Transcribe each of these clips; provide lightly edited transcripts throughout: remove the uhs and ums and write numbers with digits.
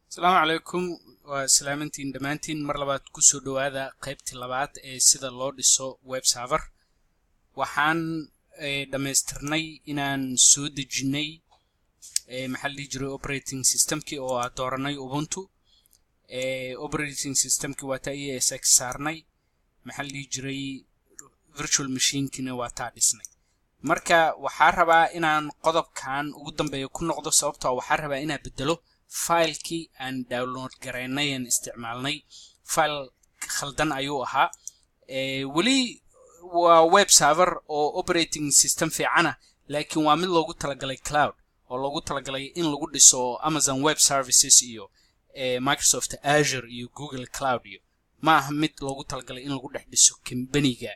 السلام عليكم وسلامتين دمانتين مرلبات كسو دوادا قيبتي لبات سيدا لو ديسو ويب سيرفر waxaan dhameystirnay inaan soo dejinay maxalli jiray operating systemkii oo aan dooranay Ubuntu operating systemkii waa taa ESX saarnay maxalli jiray virtual machine-kina waa taa dhisnay marka waxaan rabaa inaan qodobkan ugu dambeeyo ku noqdo sababtoo waxaan rabaa inaan bedelo file-kii aan download gareynay aan isticmaalnay file khaldan ayuu ahaa wali web server oo operating system fiicana laakiin waa mid loogu talagalay cloud oo loogu talagalay in lagu dhiso Amazon Web Services iyo Microsoft Azure iyo Google Cloud iyo ma aha mid loogu talagalay in lagu dhex dhiso company-ga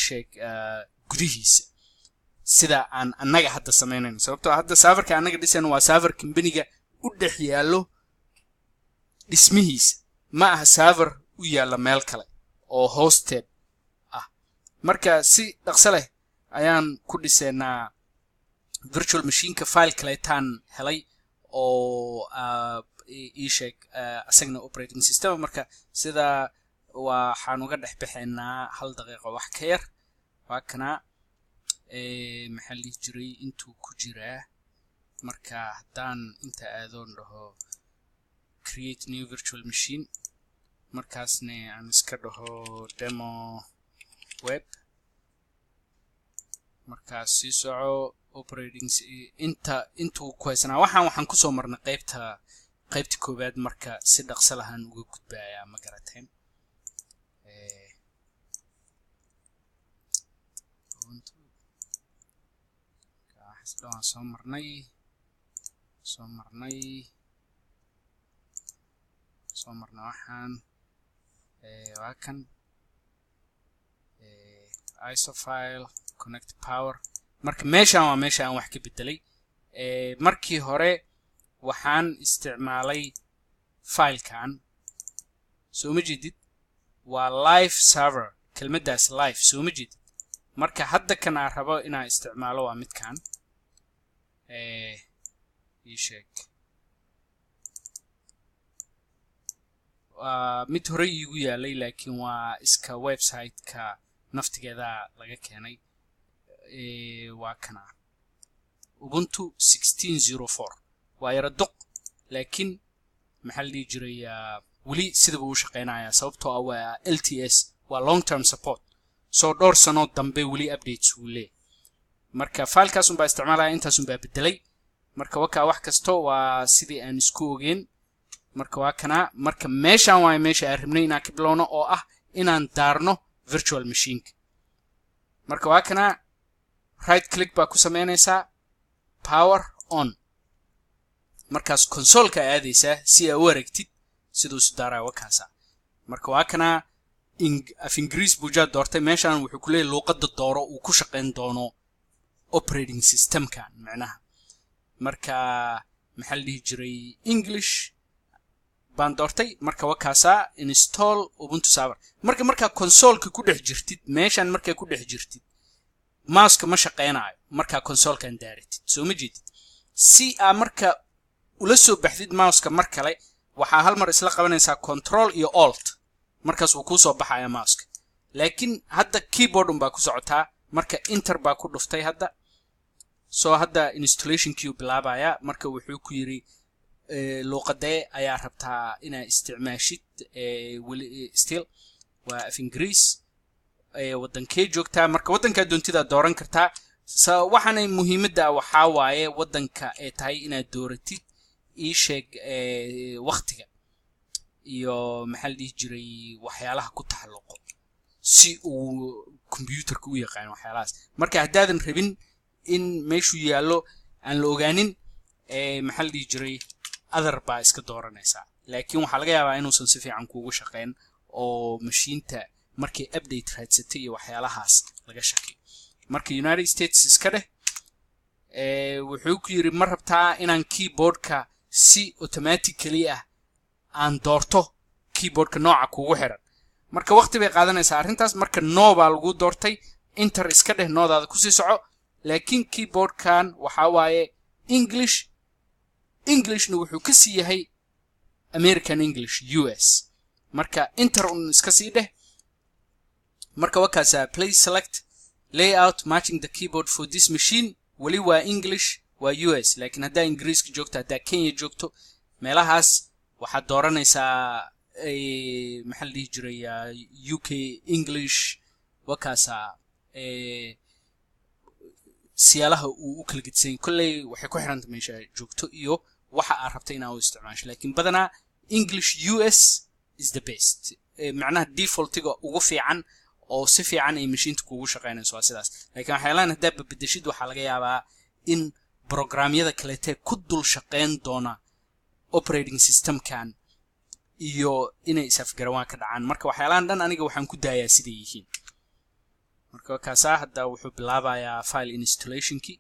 sheeg gudihiisa sida aan anaga hadda sameynayno sababtoo hadda serverka anaga dhisayno waa server company-ga u dhex yaalo dhismihiisa ma aha server u yaala meel kale oo hosted marka si dhaqso leh ayaan ku dhiseynaa virtual machine-ka file kaleetaan helay oo sheeg asagna operating system marka sida waxaan uga dhex bixinaa 1 daqiiqo wax ka yar waa kana maxalli jiray intuu ku jiraa marka hadaan inta aadoon dhaho create new virtual machine markaasna aan iska dhaho demo web markaas si soco operating intuu ku haysanaa waxaan ku soo marnay qaybta koobaad marka si dhaqso lahaan uga gudbaaya ma garateen soo marnay waxaan waa kan ISO file connect power marka meeshaan waa meesha aan wax ka bedelay markii hore waxaan isticmaalay filekan soo ma jeedid waa live server kelmaddaas live soo ma jeedid marka hadda kan aan rabo inaan isticmaalo waa midkan sheeg mid hore iigu yaalay laakiin waa iska website-ka naftigeeda laga keenay waa kana Ubuntu 16.04 waa yara doq laakiin maxal dhigi jiray wali sida uu shaqeynaya sababtoo ah waa LTS waa long term support soo dhowr sano dambe wali updates uu leeyahay marka filekaas baa isticmaalaya intaas baa bedelay marka wax kasto waa sidii aan isku ogeyn marka waa kana marka meeshaan waa meesha aan rabnay inaan ka bilowno oo ah inaan daarno virtual machine marka waa kana right click baa ku sameynaysaa power on markaas console-ka aadaysa si aad u aragtid sidoo isu daaraa wakaasa marka waa kana af Ingiriis buujaad doortay meeshaan wuxuu ku leeyahay luqadda dooro uu ku shaqeyn doono operating system-ka macnaha marka maxal dhihi jiray English baan doortay marka wakaasa install Ubuntu server marka console-ka ku dhex jirtid meeshaan marka ku dhex jirtid mouse-ka ma shaqeynayo marka console-kan daaratid soo ma jeedid si aad marka ula soo baxdid mouse-ka mar kale waxa hal mar isla qabanaysaa control iyo alt markaas uu ku soo baxaya mouse-ka laakiin hadda keyboard baa ku socotaa marka enter baa ku dhuftay hadda hadda installation queue bilaabaya marka wuxuu ku yiri luqadee ayaa rabtaa inaad isticmaashid still waa af Ingiriis wadankee joogtaa marka wadanka doontida dooran kartaa waxaana muhiimadda waxa waaye wadanka ay tahay inaad dooratid sheeg waqtiga iyo maxal dhigi jiray waxyaalaha ku taxalluqo si uu computerka u yaqaan waxyaalahaas marka hadaadan rabin in meeshu yaalo aan la ogaanin maxal dhigi jiray other baa iska dooranaysaa laakiin waxa laga yaabaa inuusan si fiican kuugu shaqeyn oo machine-ta markay update raadsatay iyo waxyaalahaas laga shaqeeyo marka United States iska dheh wuxuu ku yiri ma rabtaa inaan keyboard-ka si automatically aan doorto keyboard-ka nooca kugu xiran marka waqti bay qaadanaysaa arrintaas marka no baa lagu doortay enter iska dheh noodaada ku sii soco laakiin keyboard-kan waxa waaye English Englishna wuxuu ka sii yahay American English US marka enter on iska sii dheh marka wakaasa please select layout matching the keyboard for this machine wali waa English waa US laakiin hadaa Ingiriiska joogto hadaa Kenya joogto meelahaas waxaad dooranaysaa maxaa la dhihi jiray UK English wakaasa siyaalaha uu kala gedsan kulay waxay ku xiranta meesha joogto iyo waxa aad rabtay inaad u isticmaasho laakiin badanaa English US is the best macnaha defaultiga ugu fiican oo si fiican ay machine kugu shaqeynayso waa sidaas laakiin waxyaalahan hadaa bedeshid waxa laga yaabaa in programyada kale ku dul shaqeyn doona operating system kan iyo inay isafgarawaan ka dhacaan marka waxyaalahan dhan aniga waxaan ku daayaa sida yihiin marka kaasa hadda wuxuu bilaabayaa file installation ki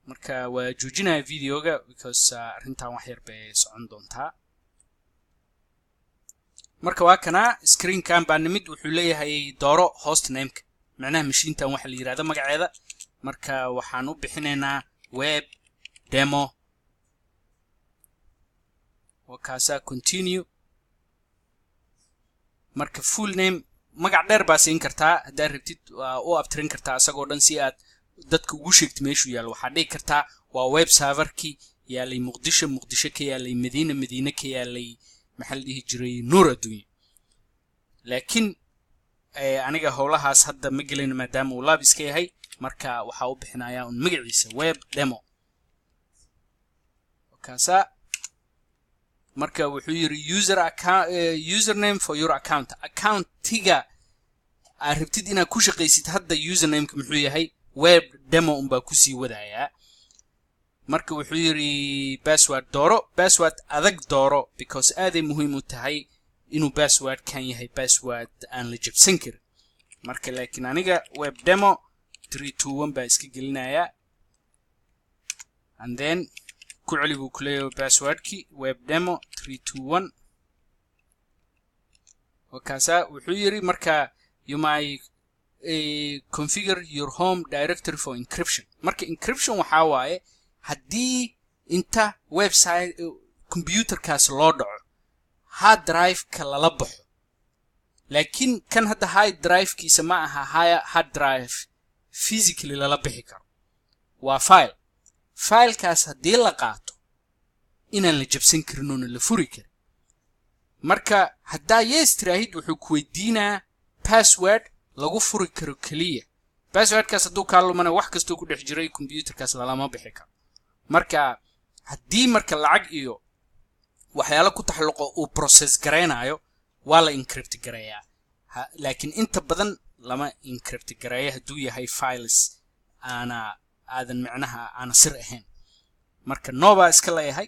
marka waa joojinaya videoga because arrintan wax yar bay socon doontaa marka waa kana screen kan baa nimid wuxuu leeyahay dooro host name ka macnaha machine tan waxa la yiraahdo magaceeda marka waxaan u bixinaynaa web demo wakaasa continue marka full name magac dheer baa siin kartaa hadaa rabtid oo abtirin kartaa asagoo dhan si aad dadka ugu sheegto meeshu yaalo waxa dhigi kartaa waa web serverki yaalay muqdisho ka yaalay madiina ka yaalay maxal dhihi jiray nuur adduunyo laakiin aniga howlahaas hadda ma gelin maadaama uu lab iska yahay marka waxa uu bixinayaa un magaciisa web demo wakaasa marka wuxuu yiri username for your account-tiga aad rabtid inaad ku shaqaysid hadda username-ka muxuu yahay web demo unbaa ku sii wadayaa marka wuxuu yiri password adag dooro because aaday muhiim u tahay inuu password kan yahay password aan la jabsan karin marka laakiin aniga web demo 321 baa iska gelinayaa and then ku celi buu kuleeyahay passwordki web demo 321 wakaasa wuxuu yiri marka you may configure your home directory for encryption marka encryption waxa waaye haddii inta website computerkaas loo dhaco hard drive ka lala baxo laakiin kan hadda hard drive kiisa ma aha hard drive physically lala bixi karo waa filekaas haddii la qaato inaan la jabsan karin oo la furi karin marka haddaa yes tiraahid wuxuu ku weydiinaa password lagu furi karo kaliya passwordkaas hadduu kaa lumana wax kastoo ku dhex jiray computerkaas lalama bixi karo marka haddii marka lacag iyo waxyaalo ku taxalluqo uu process gareynayo waa la encrypt gareeyaa laakiin inta badan lama encrypt gareeyo hadduu yahay files aadan macnaha aan sir ahayn marka nova iska leeyahay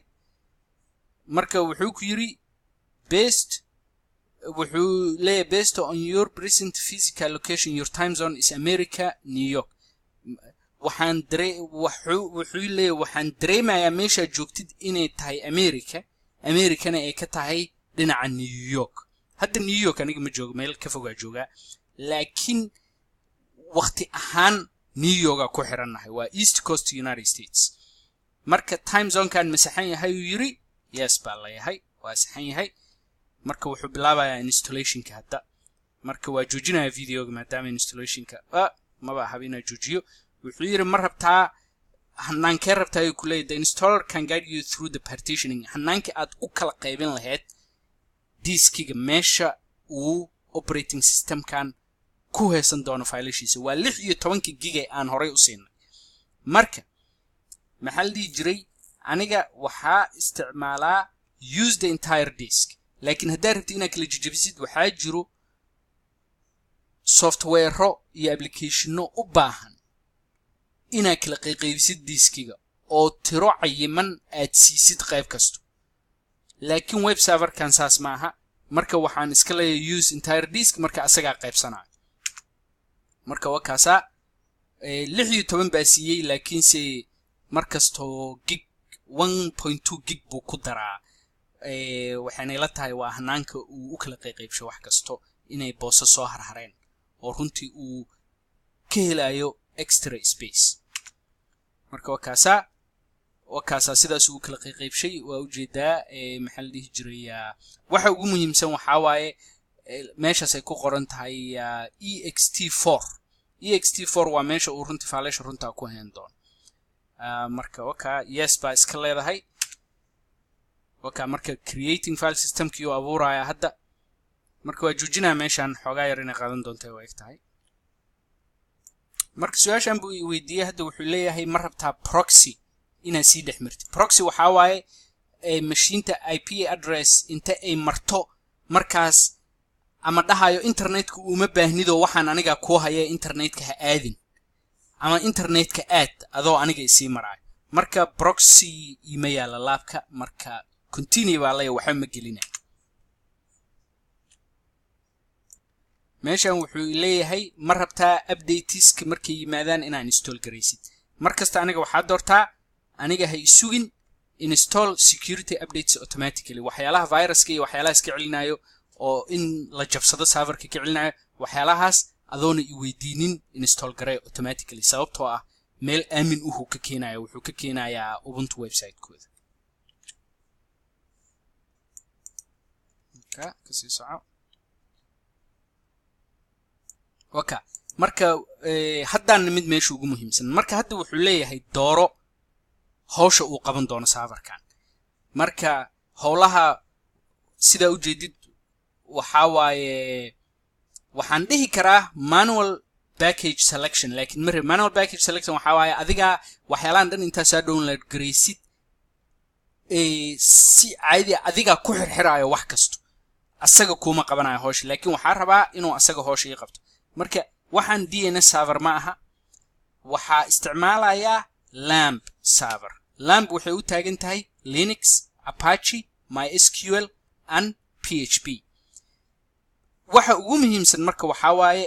marka wuxuu ku yiri based on your present physical location your time zone is America New York waxaan dareemayaa meesha joogtid inay tahay Americana ay ka tahay dhinaca New York hadda New York aniga ma joogo meel ka fogaa jooga laakiin waqti ahaan New York ku xiranahay waa East Coast United States marka time zone kan masaxan yahay uu yiri yes baa la yahay waa saxan yahay marka wuxuu bilaabayaa installation-ka hadda marka waa joojinaya videoga maadaama installation-ka maba habina joojiyo wuxuu yiri ma rabtaa hanaankee rabtaa ay ku leeyahay the installer can guide you through the partitioning hanaanka aad u kala qaybin lahayd diskiga meesha uu operating system kan ku heesan doono fileishiisa waa 16 gig aan horay u siinay marka maxal dhigi jiray aniga waxaa isticmaalaa use the entire disk laakiin hadaa rabtid inaad kala jajabisid waxaa jiro software iyo applicationo u baahan inaad kala qaybsid diskiga oo tiro cayiman aad siisid qayb kasto laakiin web server kan saas maaha marka waxaan iska leeyahay use entire disk marka asaga qaybsanaa marka wakaasa 16 baa siiyay laakiin se markasto gig 1.2 gig buu ku daraa waxaana ila tahay waa hanaanka uu u kala qaybsho wax kasto inay booso soo harhareen oo runtii uu ka helayo extra space marka wakaasa wakaasa sidaas uu kala qaybshay waa ujeedaa maxaa la dhihi jiray waxa ugu muhiimsan waxa waaye meeshaas ay ku qoran tahay ext4 waa meesha uu runtii faalasha runta ku hayn doono marka yes baa iska leedahay marka creating file system kiyo abuuraya hadda marka waa joojinaa meeshan xogaa yar inay qaadan doonto way tahay marka su'aashan buu weydiiyay hadda wuxuu leeyahay ma rabtaa proxy inaa sii dhex martid proxy waxa waaye mashiinta IP address inta ay marto markaas ama dhahayo internetka uma baahnido waxaan aniga ku haya internetka ha aadin ama internetka aad adoo aniga isii maraayo marka proxy email laabka marka continue baa leeyahay waxa ma gelinaa meeshan wuxuu leeyahay ma rabtaa updateska markay yimaadaan inaan install gareysid markasta aniga waxa doortaa aniga hay sugin install security updates automatically waxyaalaha viruska iyo waxyaalaha iska celinayo oo in la jabsado serverka ka celinayo waxyaalahaas adoona i weydiinin install garay automatically sababtoo ah meel aamin uu ka keenayo wuxuu ka keenayaa Ubuntu website kooda kasi soco marka haddaan mid meesha ugu muhiimsan marka hadda wuxuu leeyahay dooro hawsha uu qaban doono serverkan marka howlaha sida u jeedid waxa waaye waxaan dhihi karaa manual package selection laakiin manual package selection waxa waaye adiga waxyaalaan dhan inta soo download gareysid si caadi adiga ku xirxiraayo wax kasto asaga kuma qabanayo hawsha laakiin waxa rabaa inuu asaga hawsha ii qabto marka waxaan DNS server ma aha waxa isticmaalaya LAMP server LAMP waxay u taagan tahay Linux Apache MySQL and PHP waxa ugu muhiimsan marka waxa waaye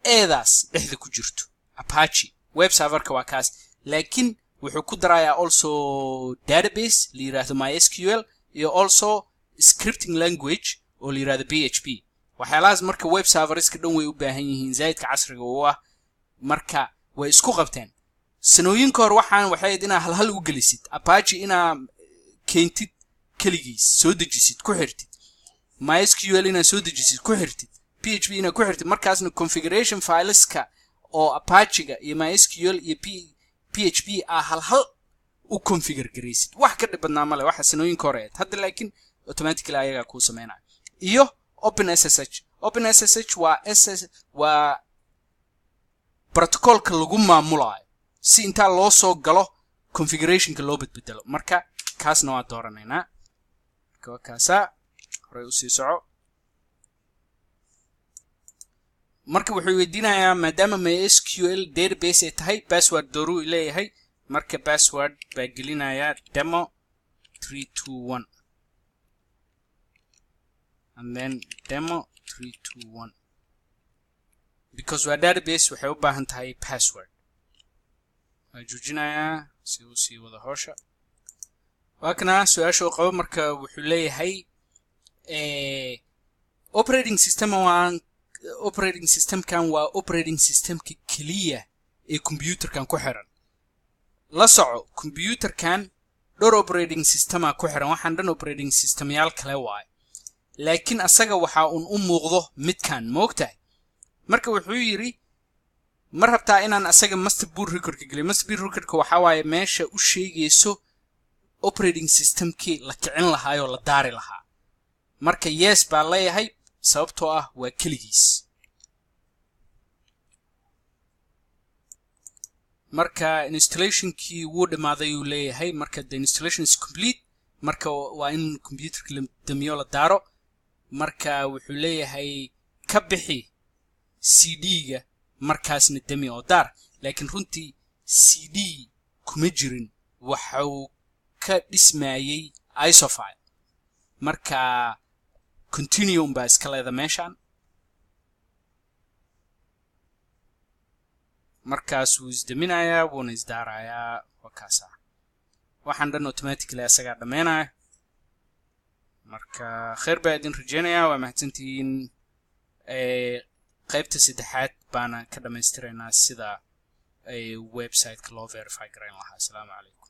eedaas dhexda ku jirto Apache web serverka waa kaas laakiin wuxuu ku darayaa also database la yiraahdo MySQL iyo also scripting language oo la yiraahdo PHP waxyaalahaas marka web serverska dhan way u baahan yihiin zaidka casriga oo ah marka way isku qabteen sanooyinka hor waxay inaa hal u gelisid Apache inaa keentid kaligiis soo dejisid ku xirtid MySQL inaa soo dejisid ku xirtid PHP inaa ku xirtid markaasna configuration fileska oo Apache-ga iyo MySQL iyo PHP hal u configure gareysid wax ka dhibadnaa male waxa sanooyinka hore hadda laakiin automatically ayaga ku sameeynaa iyo OpenSSH waa protocolka lagu maamulayo si inta loo soo galo configurationka loo bedbedelo marka kaasna waa dooranaynaa kaasa hore u sii soco marka wuxuu weydiinayaa maadaama MySQL database ay tahay password dooru leeyahay marka password baa gelinaya demo 321 and then demo 321 because waa database waxay u baahan tahay password waa joojinayaa si uu sii wada hawsha waakana su'aasha uu qabo marka wuxuu leeyahay operating systemkan waa operating systemka kaliya ee computerkan ku xiran la soco computerkan dhowr operating systema ku xiran waxaan dhan operating systemyaal kale waay laakiin asaga waxa uu u muuqdo midkan moogtahay marka wuxuu yiri ma rabtaa inaan asaga master boot record-ka geliyo master boot record-ka waxa waaye meesha u sheegayso operating systemkii la kicin lahaa oo la daari lahaa marka yes baa leeyahay sababtoo ah waa kaligiis marka installationkii wuu dhamaaday uu leeyahay marka the installation is complete marka waa in computerka la damiyo la daaro marka wuxuu leeyahay ka bixi CD-ga markaasna dami oo daar laakiin runtii CD kuma jirin waxa uu ka dhismayay ISO file marka continue baa iska leedahay meeshan markaas uu isdaminayaa wuuna isdaarayaa wakaasa waxaan dhan automatically asaga dhameynaya marka khair baa idin rajeynayaa waa mahadsantihiin qaybta saddexaad baana ka dhameystiraynaa sida website-ka loo verify gareyn lahaa. Assalaamu calaykum.